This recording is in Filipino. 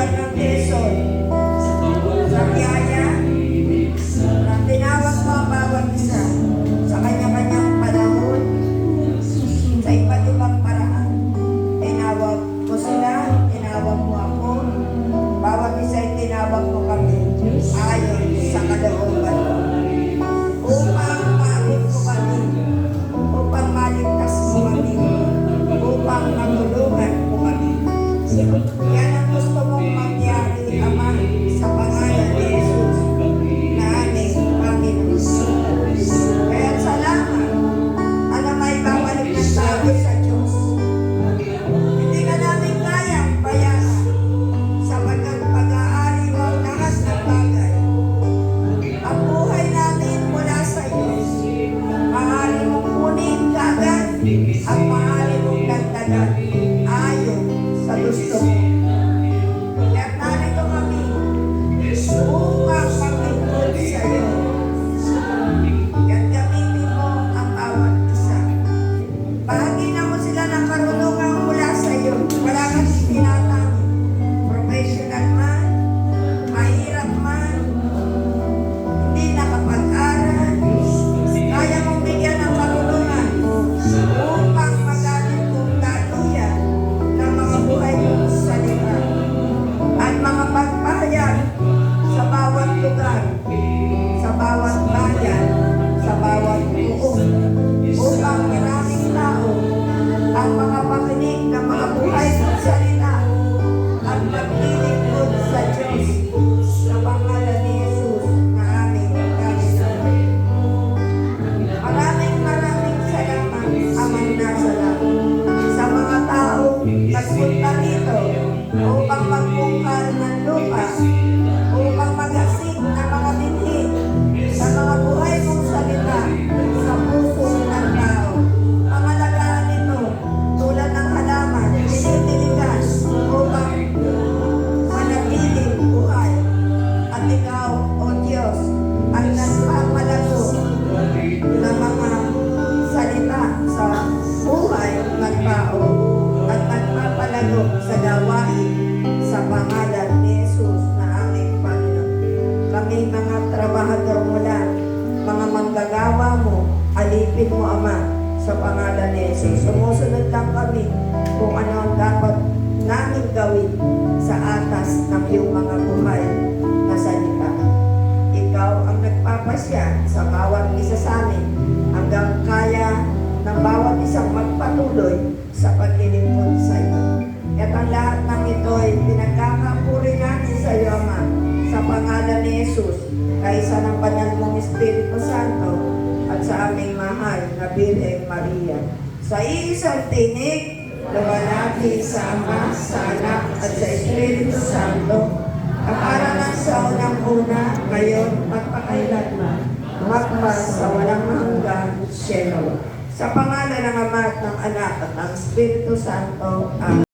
lugar ng Quezon, sa biyaya na tinawag mo ang bawat isa sa kanya-kanyang panahon, sa iba't ibang paraan. Tinawag mo sila, tinawag mo ako, bawat isa ay tinawag mo kami ayon sa kalooban mo. Upang maabot mo kami, upang maligtas mo kami, upang matulungan mo kami. Yan ang gusto mong mangyari, Ama, sa pangalan ni Jesus na aming Panginoon. Kaya salamat, ano may babalik ng tao sa Diyos. Hindi ka namin kayang bayaran sapagkat pag-aari mo ang lahat ng bagay. Ang buhay namin mula sa iyo, maaari mong kunin kaagad at maaari mong dagdagan ayon sa gusto mo. Kaya narito kami upang maglingkod sa iyo. At gamitin mo ang bawat isa. Bahagin mo sila ng karunungan mula sa iyo. Wala kang tinatanggi. Professional man, mahirap man, hindi nakapag-aral, kaya mong bigyan ng karunungan upang magamit kong daluyan ng mga buhay mong salita at mga pagpahayag sa bawat lugar, sa bawat bayan, sa bawat buong, upang maraming tao ang mga pakinig ng mga buhay mong salita at maglilingkod sa Diyos sa pangalan ni Jesus na aming Panginoon. Maraming salamat, Amang nasa langit, sa mga tao nagpunta rito upang magbungkal ng lupa, upang magasik ng mga binhi sa mga buhay mong salita sa puso ng tao. Ang alagaan nito, tulad ng halaman, tinitiligan upang manatiling buhay. At ikaw, O Diyos, ang nagpapalago ng mga salita sa buhay ng tao at nagpapalago sa gawain sa pangalan ni Jesus na aming Panginoon. Kami mga trabahador mo lang, mga manggagawa mo, alipin mo, Ama, sa pangalan ni Jesus. Sumusunod lang kami kung ano ang dapat namin gawin sa atas ng iyong mga buhay na salita. Ikaw ang nagpapasya sa bawat isa sa amin hanggang kaya ng bawat isang magpatuloy sa paglilingkod sa iyo. At ang lahat ng ito ay pinagkakapuri natin sa iyo, Ama, sa pangalan ni Jesus, kaysa ng banal mong Espiritu Santo at sa aming mahal na Birheng Maria. Sa iisang tinig, lumalapit sa Ama, sa Anak at sa Espiritu Santo, kaparanan sa unang-una, ngayon at pakailanman, magpas sa walang hanggan, Cielo. Sa pangalan ng Ama at ng Anak at ng Espiritu Santo, Amen.